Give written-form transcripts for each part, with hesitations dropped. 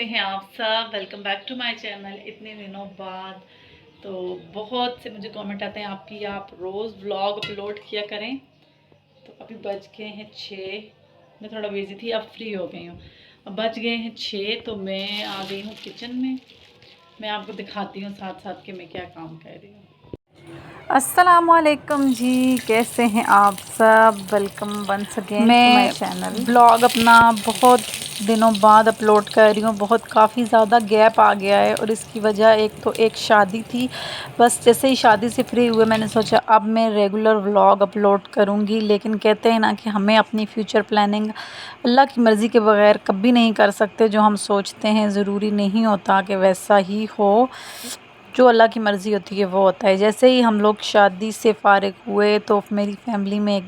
कैसे हैं आप सब। Welcome back to my channel. इतने दिनों बाद तो बहुत से मुझे कमेंट आते हैं आपकी, आप रोज़ व्लॉग अपलोड किया करें। तो अभी बज गए हैं 6। मैं थोड़ा बिजी थी, अब फ्री हो गई हूँ। अब बज गए हैं 6 तो मैं आ गई हूँ किचन में। मैं आपको दिखाती हूँ साथ साथ कि मैं क्या काम कर रही हूँ। अस्सलामुअलैकुम जी, कैसे हैं आप सब। Welcome once again to my मैं चैनल। ब्लॉग अपना बहुत दिनों बाद अपलोड कर रही हूँ। बहुत काफ़ी ज़्यादा गैप आ गया है और इसकी वजह एक शादी थी। बस जैसे ही शादी से फ्री हुए मैंने सोचा अब मैं रेगुलर व्लॉग अपलोड करूँगी। लेकिन कहते हैं ना कि हमें अपनी फ्यूचर प्लानिंग अल्लाह की मर्ज़ी के बगैर कभी नहीं कर सकते। जो हम सोचते हैं ज़रूरी नहीं होता कि वैसा ही हो। जो अल्लाह की मर्ज़ी होती है वो होता है। जैसे ही हम लोग शादी से फ़ारिग हुए तो मेरी फैमिली में एक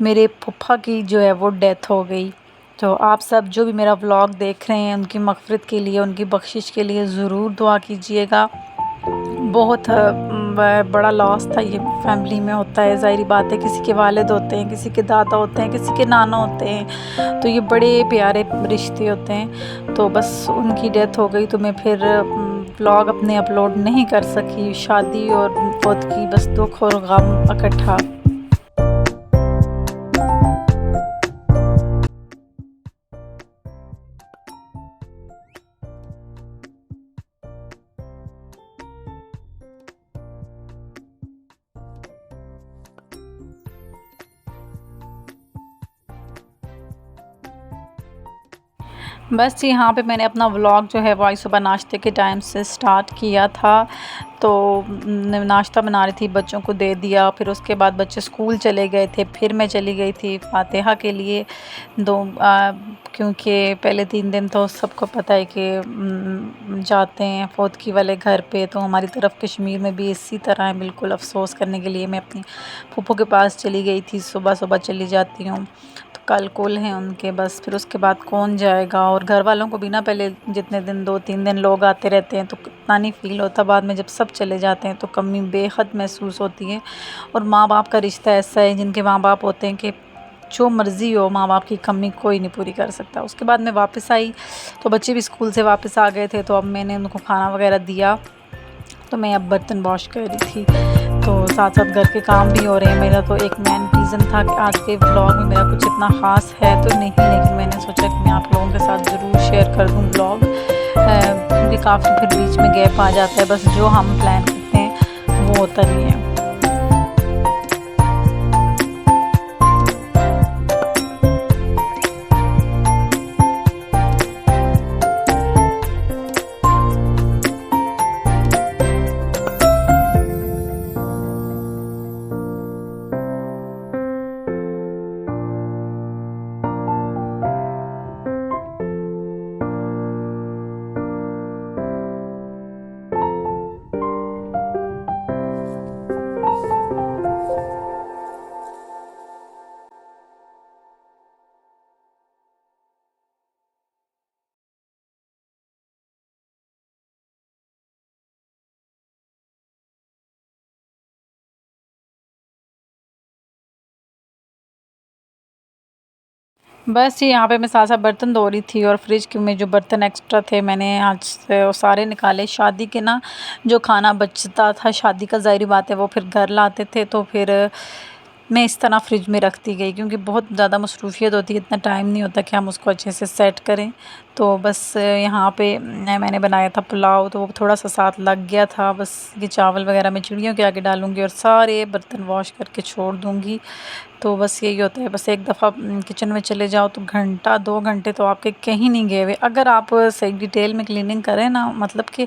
मेरे फूफा की जो है वो डेथ हो गई। तो आप सब जो भी मेरा व्लॉग देख रहे हैं उनकी मग़फ़िरत के लिए, उनकी बख्शिश के लिए ज़रूर दुआ कीजिएगा। बहुत बड़ा लॉस था ये, फैमिली में होता है, ज़ाहिर बात है। किसी के वालिद होते हैं, किसी के दादा होते हैं, किसी के नाना होते हैं, तो ये बड़े प्यारे रिश्ते होते हैं। तो बस उनकी डेथ हो गई तो मैं फिर व्लॉग अपने अपलोड नहीं कर सकी। शादी और मौत की बस दुख और गम इकट्ठा। बस जी, यहाँ पे मैंने अपना व्लॉग जो है वो आज सुबह नाश्ते के टाइम से स्टार्ट किया था। तो नाश्ता बना रही थी, बच्चों को दे दिया। फिर उसके बाद बच्चे स्कूल चले गए थे, फिर मैं चली गई थी फातिहा के लिए क्योंकि पहले 3 दिन तो सबको पता है कि जाते हैं फ़ौतगी वाले घर पे। तो हमारी तरफ कश्मीर में भी इसी तरह है, बिल्कुल अफ़सोस करने के लिए मैं अपनी फूफो के पास चली गई थी। सुबह सुबह चली जाती हूँ, तो कल कुल हैं उनके। बस फिर उसके बाद कौन जाएगा। और घर वालों को भी ना, पहले जितने दिन 2-3 दिन लोग आते रहते हैं तो इतना नहीं फ़ील होता। बाद में जब सब चले जाते हैं तो कमी बेहद महसूस होती है। और माँ बाप का रिश्ता ऐसा है, जिनके माँ बाप होते हैं कि जो मर्ज़ी हो, माँ बाप की कमी कोई नहीं पूरी कर सकता। उसके बाद मैं वापस आई तो बच्चे भी स्कूल से वापस आ गए थे, तो अब मैंने उनको खाना वगैरह दिया। तो मैं अब बर्तन वॉश कर रही थी, तो साथ साथ घर के काम भी हो रहे हैं। मेरा तो एक मेन रीज़न था कि आज के व्लॉग में मेरा कुछ इतना ख़ास है तो नहीं, लेकिन मैंने सोचा कि मैं आप लोगों के साथ ज़रूर शेयर कर दूँ व्लॉग, क्योंकि काफ़ी फिर बीच में गैप आ जाता है। बस जो हम प्लान करते हैं वो होता नहीं है। बस जी, यहाँ पे मैं साथ-साथ बर्तन धो रही थी और फ्रिज के में जो बर्तन एक्स्ट्रा थे मैंने आज से वो सारे निकाले। शादी के ना जो खाना बचता था शादी का, ज़ाहिर बात है वो फिर घर लाते थे, तो फिर मैं इस तरह फ्रिज में रखती गई, क्योंकि बहुत ज़्यादा मसरूफ़ियत होती है, इतना टाइम नहीं होता कि हम उसको अच्छे से सेट करें। तो बस यहाँ पे मैंने बनाया था पुलाव, तो वो थोड़ा-सा साथ लग गया था। बस ये चावल वगैरह मैं चिड़ियों के आगे डालूँगी और सारे बर्तन वॉश करके छोड़ दूँगी। तो बस यही होता है, बस एक दफ़ा किचन में चले जाओ तो घंटा 2 घंटे तो आपके कहीं नहीं गए हुए। अगर आप सही डिटेल में क्लीनिंग करें ना, मतलब कि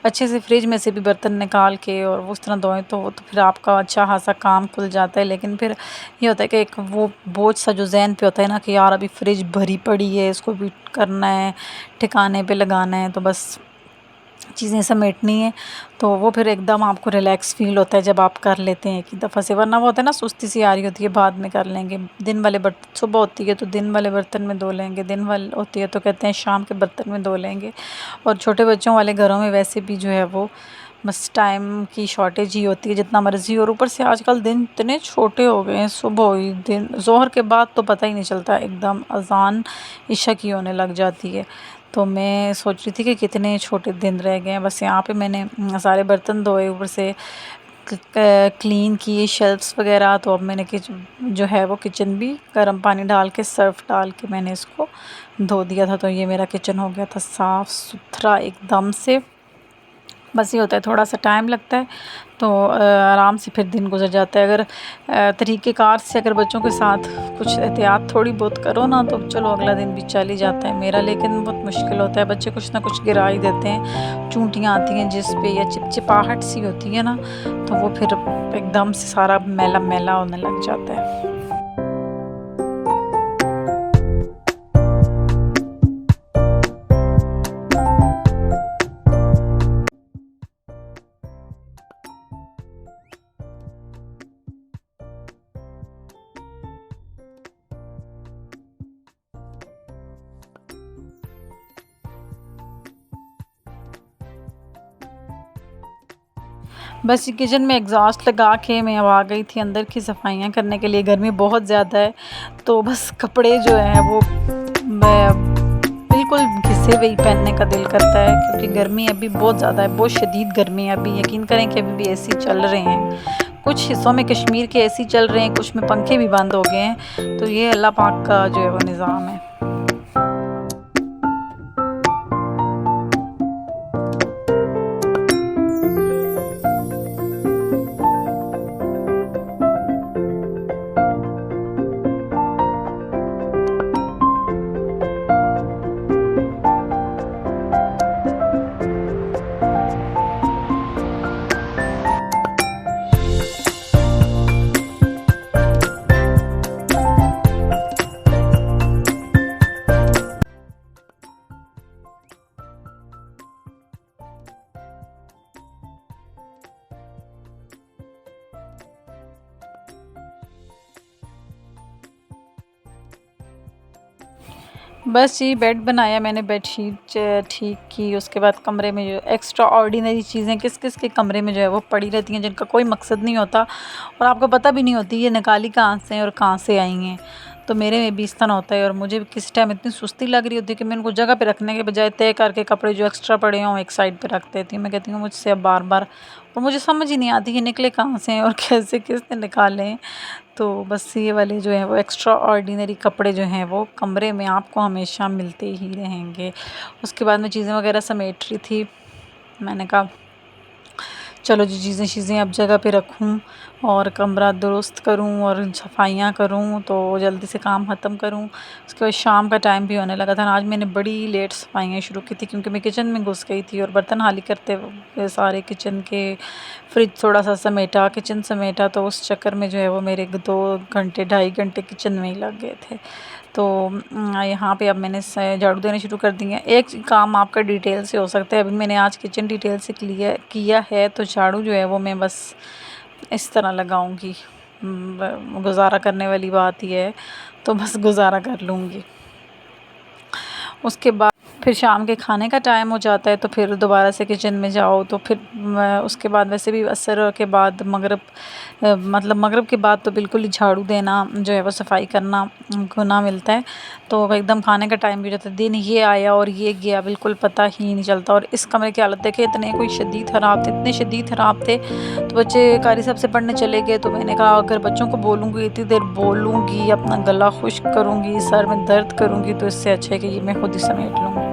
अच्छे से फ्रिज में से भी बर्तन निकाल के और उस तरह धोएँ, तो फिर आपका अच्छा खासा काम खुल जाता है। लेकिन फिर ये होता है कि एक वो बोझ सा जो ज़हन पे होता है ना कि यार अभी फ्रिज भरी पड़ी है, इसको भी करना है, ठिकाने पे लगाना है, तो बस चीज़ें समेटनी है। तो वो फिर एकदम आपको रिलैक्स फ़ील होता है जब आप कर लेते हैं एक ही दफ़ा से। वरना वो होता है ना, सुस्ती सी आ रही होती है, बाद में कर लेंगे। दिन वाले बर्तन सुबह होती है तो दिन वाले बर्तन में धो लेंगे, दिन वाली होती है तो कहते हैं शाम के बर्तन में धो लेंगे। और छोटे बच्चों वाले घरों में वैसे भी जो है वो बस टाइम की शॉर्टेज ही होती है, जितना मर्ज़ी। और ऊपर से आजकल दिन इतने छोटे हो गए हैं, सुबह हुई, दिन ज़ोहर के बाद तो पता ही नहीं चलता, एकदम अज़ान इशा की होने लग जाती है। तो मैं सोच रही थी कि कितने छोटे दिन रह गए हैं। बस यहाँ पे मैंने सारे बर्तन धोए, ऊपर से क्लीन किए शेल्फ्स वगैरह। तो अब मैंने किचन जो है वो किचन भी गर्म पानी डाल के सर्फ डाल के मैंने इसको धो दिया था। तो ये मेरा किचन हो गया था साफ़ सुथरा एकदम से। बस ये होता है थोड़ा सा टाइम लगता है, तो आराम से फिर दिन गुजर जाता है। अगर तरीक़ेकार से अगर बच्चों के साथ कुछ एहतियात थोड़ी बहुत करो ना, तो चलो अगला दिन भी चल ही जाता है मेरा। लेकिन बहुत मुश्किल होता है, बच्चे कुछ ना कुछ गिरा ही देते हैं, चूंटियाँ आती हैं जिस पे, या चिपचिपाहट सी होती है ना, तो वो फिर एकदम से सारा मैला मैला होने लग जाता है। बस ये किचन में एग्ज़ॉस्ट लगा के मैं अब आ गई थी अंदर की सफाइयाँ करने के लिए। गर्मी बहुत ज़्यादा है, तो बस कपड़े जो हैं वो बिल्कुल घिसे हुए ही पहनने का दिल करता है, क्योंकि गर्मी अभी बहुत ज़्यादा है, बहुत शदीद गर्मी है। अभी यकीन करें कि अभी भी एसी चल रहे हैं, कुछ हिस्सों में कश्मीर के एसी चल रहे हैं, कुछ में पंखे भी बंद हो गए हैं। तो ये अल्लाह पाक का जो है वो निज़ाम है। बस जी बेड बनाया मैंने, बेडशीट ठीक की, उसके बाद कमरे में जो एक्स्ट्रा ऑर्डिनरी चीज़ें किस किस के कमरे में जो है वो पड़ी रहती हैं, जिनका कोई मकसद नहीं होता और आपको पता भी नहीं होती ये निकाली कहाँ से हैं और कहाँ से आई हैं। तो मेरे में भी इस तरह होता है, और मुझे भी किस टाइम इतनी सुस्ती लग रही होती है कि मैं इनको जगह पे रखने के बजाय तय करके कपड़े जो एक्स्ट्रा पड़े हों एक साइड पे रख देती हूँ। मैं कहती हूँ मुझसे अब बार बार, और मुझे समझ ही नहीं आती कि निकले कहाँ से हैं और कैसे किसने निकाले हैं। तो बस ये वाले जो है वो एक्स्ट्रा ऑर्डिनरी कपड़े जो हैं वो कमरे में आपको हमेशा मिलते ही रहेंगे। उसके बाद मैं चीज़ें वगैरह समेट रही थी, मैंने कहा चलो जी चीज़ें अब जगह पे रखूँ और कमरा दुरुस्त करूँ और सफाइयाँ करूँ, तो जल्दी से काम ख़त्म करूँ। उसके बाद शाम का टाइम भी होने लगा था। आज मैंने बड़ी लेट सफाइयाँ शुरू की थी, क्योंकि मैं किचन में घुस गई थी और बर्तन हाली करते हुए सारे किचन के, फ्रिज थोड़ा सा समेटा, किचन समेटा, तो उस चक्कर में जो है वो मेरे 2 घंटे 2.5 घंटे किचन में ही लग गए थे। तो यहाँ पे अब मैंने झाड़ू देने शुरू कर दिए हैं। एक काम आपका डिटेल से हो सकता है, अभी मैंने आज किचन डिटेल से किया है, तो झाड़ू जो है वो मैं बस इस तरह लगाऊंगी। गुजारा करने वाली बात ही है, तो बस गुजारा कर लूँगी। उसके बाद फिर शाम के खाने का टाइम हो जाता है, तो फिर दोबारा से किचन में जाओ, तो फिर उसके बाद वैसे भी असर के बाद मतलब मगरिब के बाद तो बिल्कुल ही झाड़ू देना जो है वो सफाई करना गुनाह मिलता है। तो एकदम खाने का टाइम भी हो जाता है, दिन ये आया और ये गया बिल्कुल पता ही नहीं चलता। और इस कमरे की हालत देखे, इतने कोई शदीद ख़राब थे, इतने शदीद ख़राब थे। तो बच्चे कारी साहब से पढ़ने चले गए, तो मैंने कहा अगर बच्चों को बोलूँगी इतनी देर बोलूँगी, अपना गला खुश्क करूँगी, सर में दर्द करूँगी, तो इससे अच्छा है कि ये मैं खुद ही समेट लूँ।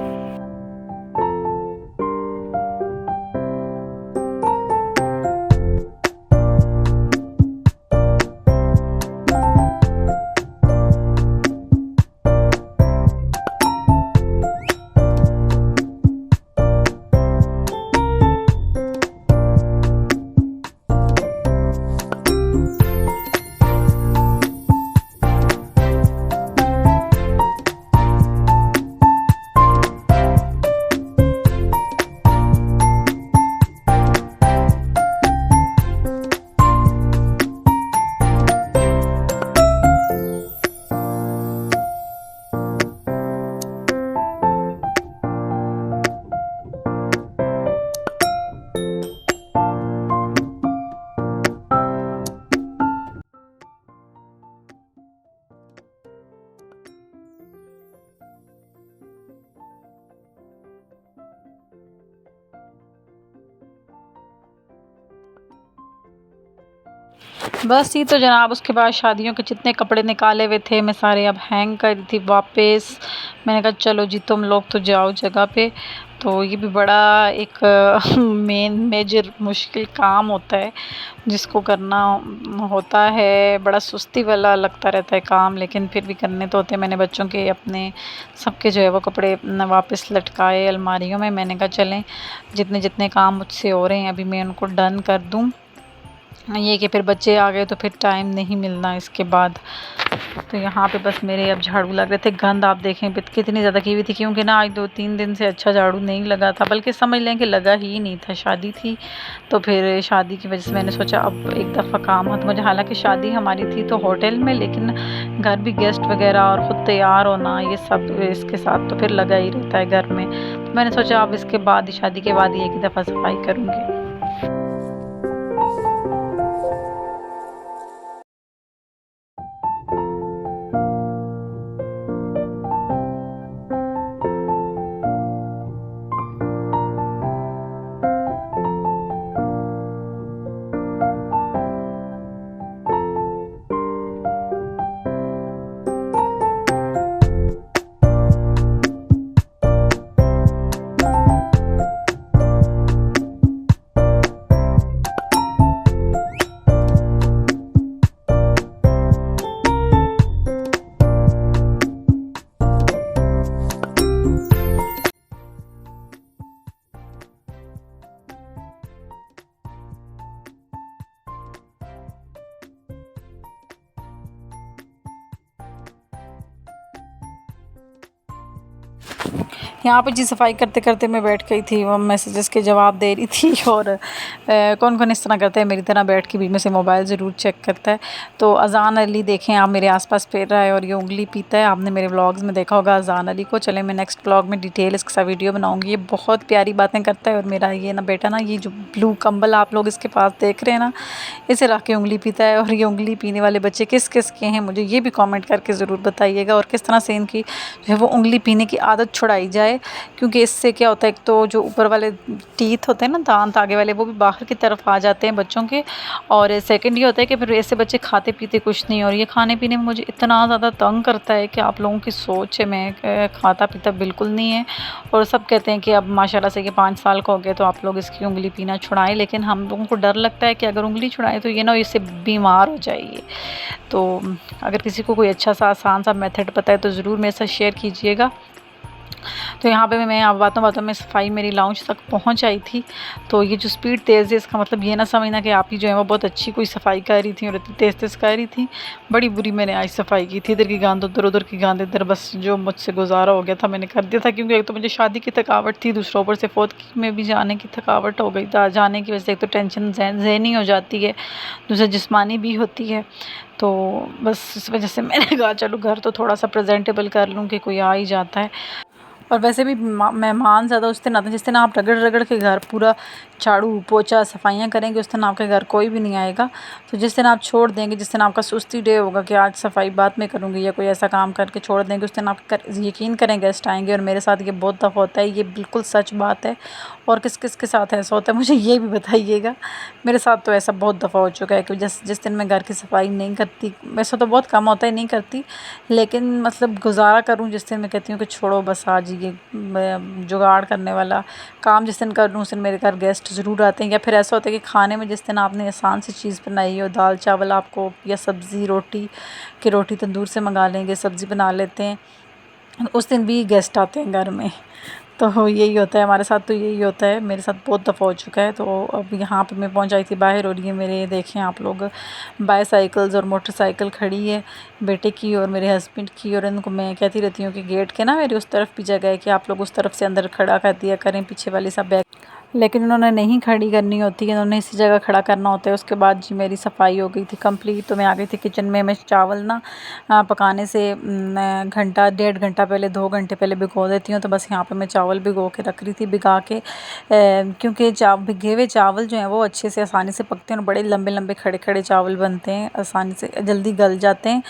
बस ये तो जनाब उसके बाद शादियों के जितने कपड़े निकाले हुए थे मैं सारे अब हैंग कर रही थी वापस। मैंने कहा चलो जी तुम लोग तो जाओ जगह पे। तो ये भी बड़ा एक मेन मेजर मुश्किल काम होता है जिसको करना होता है। बड़ा सुस्ती वाला लगता रहता है काम, लेकिन फिर भी करने तो होते हैं। मैंने बच्चों के अपने सबके जो है वो कपड़े वापस लटकाए अलमारियों में। मैंने कहा चलें जितने जितने काम मुझसे हो रहे हैं अभी मैं उनको डन कर दूँ। ये कि फिर बच्चे आ गए तो फिर टाइम नहीं मिलना इसके बाद। तो यहाँ पे बस मेरे अब झाड़ू लग रहे थे। गंद आप देखें कितनी ज़्यादा की हुई थी, क्योंकि ना आज 2-3 दिन से अच्छा झाड़ू नहीं लगा था, बल्कि समझ लें कि लगा ही नहीं था। शादी थी तो फिर शादी की वजह से मैंने सोचा अब एक दफ़ा काम हाथ मुझे। हालांकि शादी हमारी थी तो होटल में, लेकिन घर भी गेस्ट वगैरह और ख़ुद तैयार होना ये सब इसके साथ तो फिर लगा ही रहता है घर में। तो मैंने सोचा अब इसके बाद ही शादी के बाद ही एक दफ़ा सफाई करूँगी। यहाँ पे जी सफाई करते करते मैं बैठ गई थी, वो मैसेजेस के जवाब दे रही थी। और कौन कौन इस तरह करता है मेरी तरह बैठ के बीच में से मोबाइल ज़रूर चेक करता है। तो अज़ान अली देखें आप मेरे आसपास फिर रहा है और ये उंगली पीता है। आपने मेरे व्लॉग्स में देखा होगा अज़ान अली को। चले मैं नेक्स्ट व्लॉग में डिटेल इसके साथ वीडियो बनाऊँगी। ये बहुत प्यारी बातें करता है। और मेरा ये ना बेटा ना, ये जो ब्लू कंबल आप लोग इसके पास देख रहे हैं ना, इसे रख के उंगली पीता है। और ये उंगली पीने वाले बच्चे किस किस के हैं मुझे ये भी कॉमेंट करके ज़रूर बताइएगा, और किस तरह से इनकी जो है वो उंगली पीने की आदत छुड़ाई जाए। क्योंकि इससे क्या होता है, एक तो जो ऊपर वाले टीथ होते हैं ना, दांत आगे वाले, वो भी बाहर की तरफ आ जाते हैं बच्चों के। और सेकंड ये होता है कि फिर ऐसे बच्चे खाते पीते कुछ नहीं। और ये खाने पीने में मुझे इतना ज़्यादा तंग करता है कि आप लोगों की सोच है, मैं खाता पीता बिल्कुल नहीं है। और सब कहते हैं कि अब माशाल्लाह से कि 5 साल का हो गया तो आप लोग इसकी उंगली पीना छुड़ाएं। लेकिन हम लोगों को डर लगता है कि अगर उंगली छुड़ाएं तो ये ना इससे बीमार हो जाइए। तो अगर किसी को कोई अच्छा सा आसान सा मेथड पता है तो ज़रूर मेरे साथ शेयर कीजिएगा। तो यहाँ पे मैं अब बातों बातों में सफाई मेरी लाउंज तक पहुँच आई थी। तो ये जो स्पीड तेज़ है इसका मतलब ये ना समझना कि आप ही जो है वो बहुत अच्छी कोई सफाई कर रही थी और इतनी तेज़ तेज़ कर रही थी। बड़ी बुरी मैंने आज सफाई की थी। इधर की गांद उधर, उधर की गांद इधर, बस जो मुझसे गुजारा हो गया था मैंने कर दिया था। क्योंकि एक तो मुझे शादी की थकावट थी, दूसरा ऊपर से फोर्थ में भी जाने की थकावट हो गई था। जाने की वजह से एक तो टेंशन ज़हनी हो जाती है, दूसरा जिस्मानी भी होती है। तो बस इस वजह से मैंने कहा चलो घर तो थोड़ा सा प्रेजेंटेबल कर लूँ कि कोई आ ही जाता है। और वैसे भी मेहमान ज़्यादा उस दिन आते हैं जिस दिन आप रगड़ रगड़ के घर पूरा झाड़ू पोछा सफाइयाँ करेंगे, उस दिन आपके घर कोई भी नहीं आएगा। तो जिस दिन आप छोड़ देंगे, जिस दिन आपका सुस्ती डे होगा कि आज सफाई बाद में करूँगी या कोई ऐसा काम करके छोड़ देंगे, उस दिन आप यकीन करें गेस्ट आएंगे। और मेरे साथ ये बहुत दफ़ा होता है, ये बिल्कुल सच बात है। और किस किस के साथ ऐसा होता है मुझे ये भी बताइएगा। मेरे साथ तो ऐसा बहुत दफ़ा हो चुका है कि जिस दिन मैं घर की सफाई नहीं करती, वैसा तो बहुत कम होता है नहीं करती, लेकिन मतलब गुजारा करूँ जिस दिन मैं कहती हूँ कि छोड़ो बस आज ये जुगाड़ करने वाला काम जिस दिन कर लूँ उस दिन मेरे घर गेस्ट ज़रूर आते हैं। या फिर ऐसा होता है कि खाने में जिस दिन आपने आसान सी चीज़ बनाई हो, दाल चावल आपको, या सब्ज़ी रोटी, कि रोटी तंदूर से मंगा लेंगे, सब्ज़ी बना लेते हैं, उस दिन भी गेस्ट आते हैं घर में। तो यही होता है हमारे साथ, तो यही होता है मेरे साथ बहुत दफ़ा हो चुका है। तो अब यहाँ पे मैं पहुँच आई थी बाहर, और ये मेरे देखें आप लोग बाईसाइकिल्स और मोटरसाइकिल खड़ी है बेटे की और मेरे हस्बैंड की। और इनको मैं कहती रहती हूँ कि गेट के ना मेरे उस तरफ भी जगह है कि आप लोग उस तरफ से अंदर खड़ा कर दिया करें पीछे वाली सब बैग, लेकिन उन्होंने नहीं खड़ी करनी होती है, उन्होंने इसी जगह खड़ा करना होता है। उसके बाद जी मेरी सफाई हो गई थी कंप्लीट। तो मैं आ गई थी किचन में। मैं चावल ना पकाने से घंटा 1.5 घंटा पहले, 2 घंटे पहले भिगो देती हूँ। तो बस यहाँ पे मैं चावल भिगो के रख रही थी, भिगा के, क्योंकि भिगे हुए चावल जो हैं वो अच्छे से आसानी से पकते हैं और बड़े लंबे लंबे खड़े खड़े चावल बनते हैं, आसानी से जल्दी गल जाते हैं।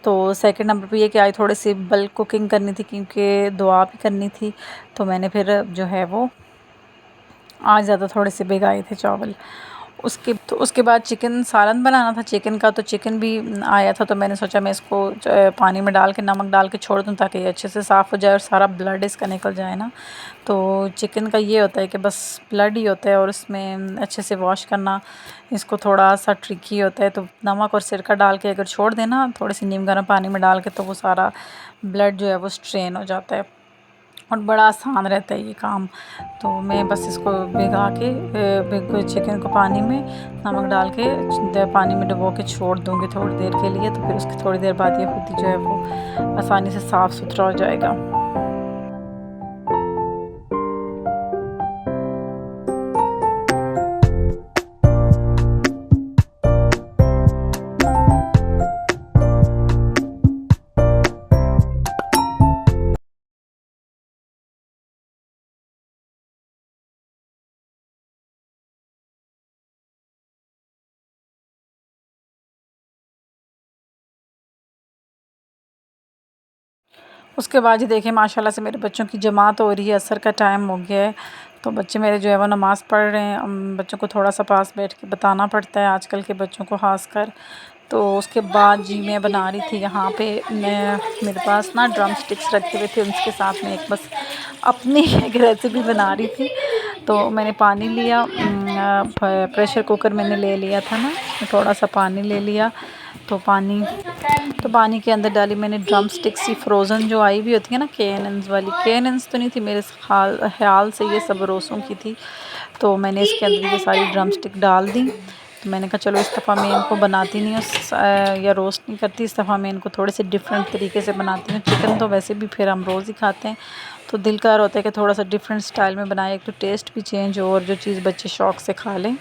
तो सेकंड नंबर पे ये कि आज थोड़ी सी बल्क कुकिंग करनी थी क्योंकि दुआ भी करनी थी। तो मैंने फिर जो है वो आज ज़्यादा थोड़े से भिगाए थे चावल। उसके बाद चिकन सालन बनाना था चिकन का, तो चिकन भी आया था, तो मैंने सोचा मैं इसको पानी में डाल के नमक डाल के छोड़ दूँ ताकि ये अच्छे से साफ़ हो जाए और सारा ब्लड इसका निकल जाए ना। तो चिकन का ये होता है कि बस ब्लड ही होता है और इसमें अच्छे से वॉश करना इसको थोड़ा सा ट्रिकी होता है। तो नमक और सिरका डाल के अगर छोड़ देना थोड़ी सी नीम गर्म पानी में डाल के, तो वो सारा ब्लड जो है वो स्ट्रेन हो जाता है और बड़ा आसान रहता है ये काम। तो मैं बस इसको भिगा के चिकन को पानी में नमक डाल के पानी में डुबो के छोड़ दूँगी थोड़ी देर के लिए, तो फिर उसकी थोड़ी देर बाद ये खुद ही जो है वो आसानी से साफ़ सुथरा हो जाएगा। उसके बाद ही देखिए माशाल्लाह से मेरे बच्चों की जमात हो रही है, असर का टाइम हो गया है, तो बच्चे मेरे जो है वो नमाज़ पढ़ रहे हैं। बच्चों को थोड़ा सा पास बैठ के बताना पड़ता है आजकल के बच्चों को ख़ासकर। तो उसके बाद जी मैं बना रही थी यहाँ पे, मैं मेरे पास ना ड्रम स्टिक्स रखे हुए थे, उसके साथ में एक बस अपनी एक रेसिपी बना रही थी। तो मैंने पानी लिया, प्रेशर कुकर मैंने ले लिया था ना, थोड़ा सा पानी ले लिया। तो पानी के अंदर डाली मैंने ड्रम स्टिक्स, ही फ्रोज़न जो आई हुई होती है ना केएनएन्स वाली, केएनएन्स तो नहीं थी मेरे ख्याल से ये सब रोसों की थी। तो मैंने इसके अंदर ये सारी ड्रम स्टिक डाल दी। तो मैंने कहा चलो इस दफ़ा मैं इनको बनाती नहीं हूँ या रोस्ट नहीं करती, इस दफ़ा मैं इनको थोड़े से डिफरेंट तरीके से बनाती हूँ। चिकन तो वैसे भी फिर हम रोज़ ही खाते हैं, तो दिल कर होता है कि थोड़ा सा डिफरेंट स्टाइल में बनाए, एक तो टेस्ट भी चेंज हो और जो चीज़ बच्चे शौक़ से खा लें।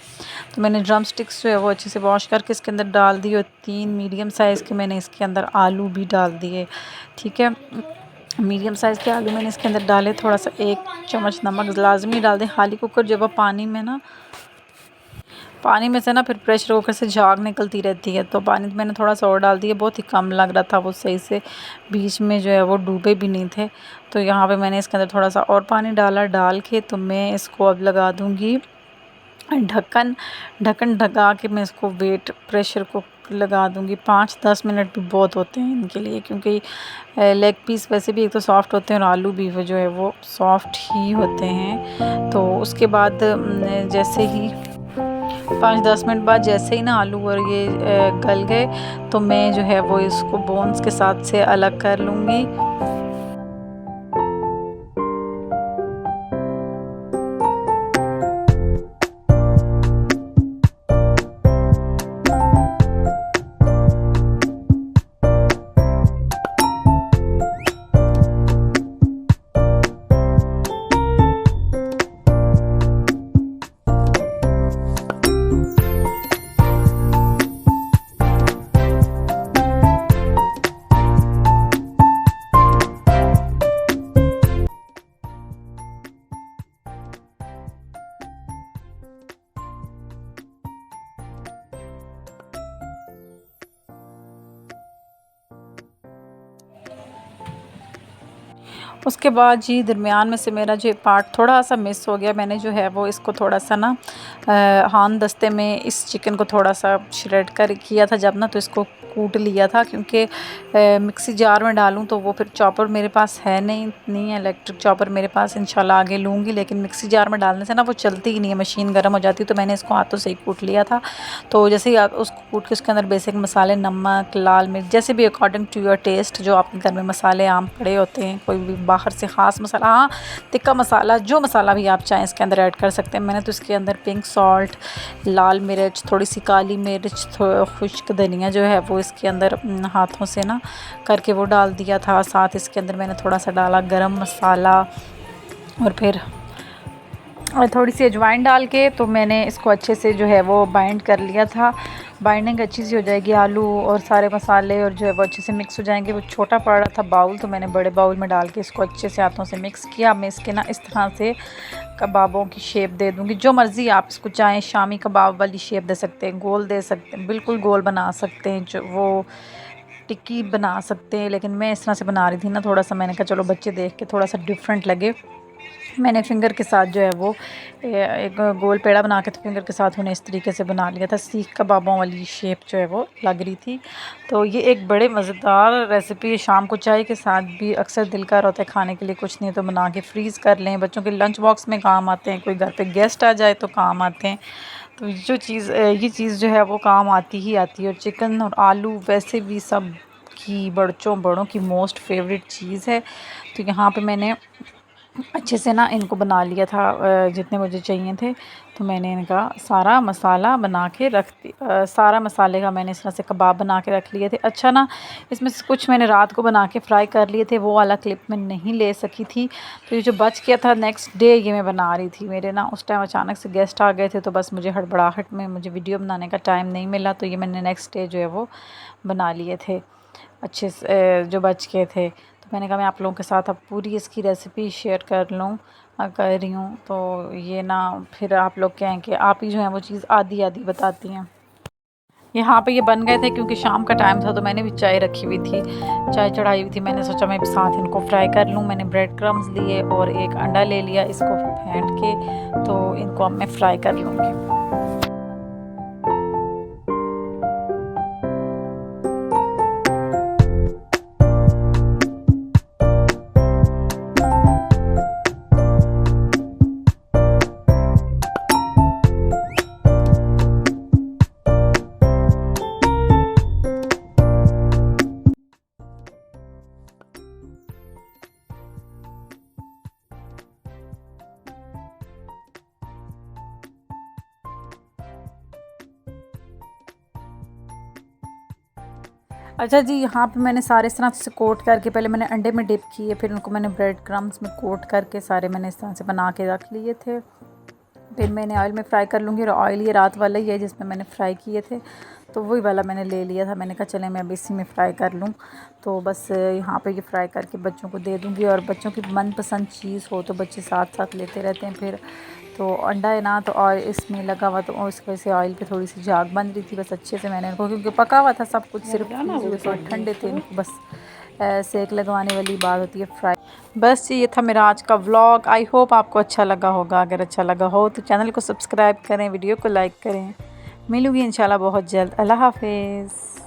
तो मैंने ड्रम स्टिक्स जो है वो अच्छे से वॉश करके इसके अंदर डाल दी और 3 मीडियम साइज़ के मैंने इसके अंदर आलू भी डाल दिए। ठीक है, मीडियम साइज़ के आलू मैंने इसके अंदर डाले, थोड़ा सा 1 चम्मच नमक लाजमी डाल दें। खाली कुकर जब आप पानी में से ना फिर प्रेशर कुकर से झाग निकलती रहती है, तो पानी मैंने थोड़ा सा और डाल दिया, बहुत ही कम लग रहा था वो, सही से बीच में जो है वो डूबे भी नहीं थे। तो यहाँ पे मैंने इसके अंदर थोड़ा सा और पानी डाल के तो मैं इसको अब लगा दूँगी ढक्कन। ढक्कन ढका के मैं इसको प्रेशर को लगा दूँगी। 5-10 मिनट भी बहुत होते हैं इनके लिए, क्योंकि लेग पीस वैसे भी एक तो सॉफ़्ट होते हैं और आलू भी वो जो है वो सॉफ़्ट ही होते हैं। तो उसके बाद जैसे ही 5-10 मिनट बाद जैसे ही ना आलू और ये गल गए, तो मैं जो है वो इसको बोन्स के साथ से अलग कर लूँगी। उसके बाद जी दरमियान में से मेरा जो पार्ट थोड़ा सा मिस हो गया, मैंने जो है वो इसको थोड़ा सा ना हाथ दस्ते में इस चिकन को थोड़ा सा श्रेड कर किया था जब ना, तो इसको कूट लिया था, क्योंकि मिक्सी जार में डालूं तो वो फिर चॉपर मेरे पास नहीं है इलेक्ट्रिक चॉपर मेरे पास, इंशाल्लाह आगे लूँगी। लेकिन मिक्सी जार में डालने से ना वो चलती ही नहीं है, मशीन गर्म हो जाती है। तो मैंने इसको हाथों से ही कूट लिया था। तो जैसे ही आप उसको कूट के उसके अंदर बेसिक मसाले, नमक, लाल मिर्च, जैसे भी अकॉर्डिंग टू योर टेस्ट, जो आपके घर में मसाले आम पड़े होते हैं, कोई भी बाहर से ख़ास मसाला, हाँ तिक्का मसाला, जो मसाला भी आप चाहें इसके अंदर ऐड कर सकते हैं। मैंने तो इसके अंदर पिंक सॉल्ट, लाल मिर्च, थोड़ी सी काली मिर्च, खुश्क धनिया जो है वो इसके अंदर हाथों से ना करके वो डाल दिया था। साथ इसके अंदर मैंने थोड़ा सा डाला गरम मसाला और फिर थोड़ी सी अजवाइन डाल के, तो मैंने इसको अच्छे से जो है वो बाइंड कर लिया था। बाइंडिंग अच्छी सी हो जाएगी, आलू और सारे मसाले और जो है वो अच्छे से मिक्स हो जाएंगे। वो छोटा पड़ रहा था बाउल, तो मैंने बड़े बाउल में डाल के इसको अच्छे से हाथों से मिक्स किया। मैं इसके ना इस तरह से कबाबों की शेप दे दूँगी, जो मर्ज़ी आप इसको चाहें, शामी कबाब वाली शेप दे सकते हैं, गोल दे सकते हैं, बिल्कुल गोल बना सकते हैं, जो वो टिक्की बना सकते हैं। लेकिन मैं इस तरह से बना रही थी ना, थोड़ा सा मैंने कहा चलो बच्चे देख के थोड़ा सा डिफरेंट लगे, मैंने फिंगर के साथ जो है वो एक गोल पेड़ा बना के तो फिंगर के साथ उन्हें इस तरीके से बना लिया था। सीख कबाबों वाली शेप जो है वो लग रही थी। तो ये एक बड़े मज़ेदार रेसिपी, शाम को चाय के साथ भी अक्सर दिल कर होता है खाने के लिए, कुछ नहीं तो बना के फ्रीज़ कर लें। बच्चों के लंच बॉक्स में काम आते हैं, कोई घर पे गेस्ट आ जाए तो काम आते हैं। तो ये चीज़ जो है वो काम आती ही आती है। और चिकन और आलू वैसे भी सब की बड़ों की मोस्ट फेवरेट चीज़ है। तो यहाँ पे मैंने अच्छे से ना इनको बना लिया था, जितने मुझे चाहिए थे। तो मैंने इनका सारा मसाला बना के सारा मसाले का मैंने इस तरह से कबाब बना के रख लिए थे। अच्छा ना, इसमें से कुछ मैंने रात को बना के फ्राई कर लिए थे, वो वाला क्लिप मैं नहीं ले सकी थी। तो ये जो बच गया था नेक्स्ट डे ये मैं बना रही थी। मेरे ना उस टाइम अचानक से गेस्ट आ गए थे, तो बस मुझे हड़बड़ाहट में मुझे वीडियो बनाने का टाइम नहीं मिला। तो ये मैंने नेक्स्ट डे जो है वो बना लिए थे अच्छे से, जो बच गए थे। तो मैंने कहा मैं आप लोगों के साथ अब पूरी इसकी रेसिपी शेयर कर लूँ, कर रही हूँ। तो ये ना फिर आप लोग कहें कि आप ही जो है वो चीज़ आधी आधी बताती हैं। यहाँ पे ये बन गए थे क्योंकि शाम का टाइम था, तो मैंने भी चाय रखी हुई थी, चाय चढ़ाई हुई थी। मैंने सोचा मैं साथ इनको फ्राई कर लूँ। मैंने ब्रेड क्रम्स लिए और एक अंडा ले लिया, इसको फेंट के तो इनको अब मैं फ्राई कर लूँगी। अच्छा जी, यहाँ पे मैंने सारे इस तरह से कोट करके, पहले मैंने अंडे में डिप किए, फिर उनको मैंने ब्रेड क्रम्स में कोट करके सारे मैंने इस तरह से बना के रख लिए थे। फिर मैंने ऑयल में फ्राई कर लूँगी। और ऑयल ये रात वाला ही है जिसमें मैंने फ्राई किए थे, तो वही वाला मैंने ले लिया था। मैंने कहा चले मैं अब इसी में फ्राई कर लूँ। तो बस यहाँ पे ये फ्राई करके बच्चों को दे दूँगी। और बच्चों की मनपसंद चीज़ हो तो बच्चे साथ साथ लेते रहते हैं। फिर तो अंडा है ना, तो ऑयल इसमें लगा हुआ, तो इस वजह से ऑयल पे थोड़ी सी झाग बन रही थी। बस अच्छे से मैंने इनको, क्योंकि पका हुआ था सब कुछ, सिर्फ थोड़े ठंडे थे, इनको बस सेक लगवाने वाली बात होती है फ्राई। बस ये था मेरा आज का व्लॉग। आई होप आपको अच्छा लगा होगा। अगर अच्छा लगा हो तो चैनल को सब्सक्राइब करें, वीडियो को लाइक करें। मिलूँगी इंशाल्लाह बहुत जल्द। अल्लाह हाफिज़।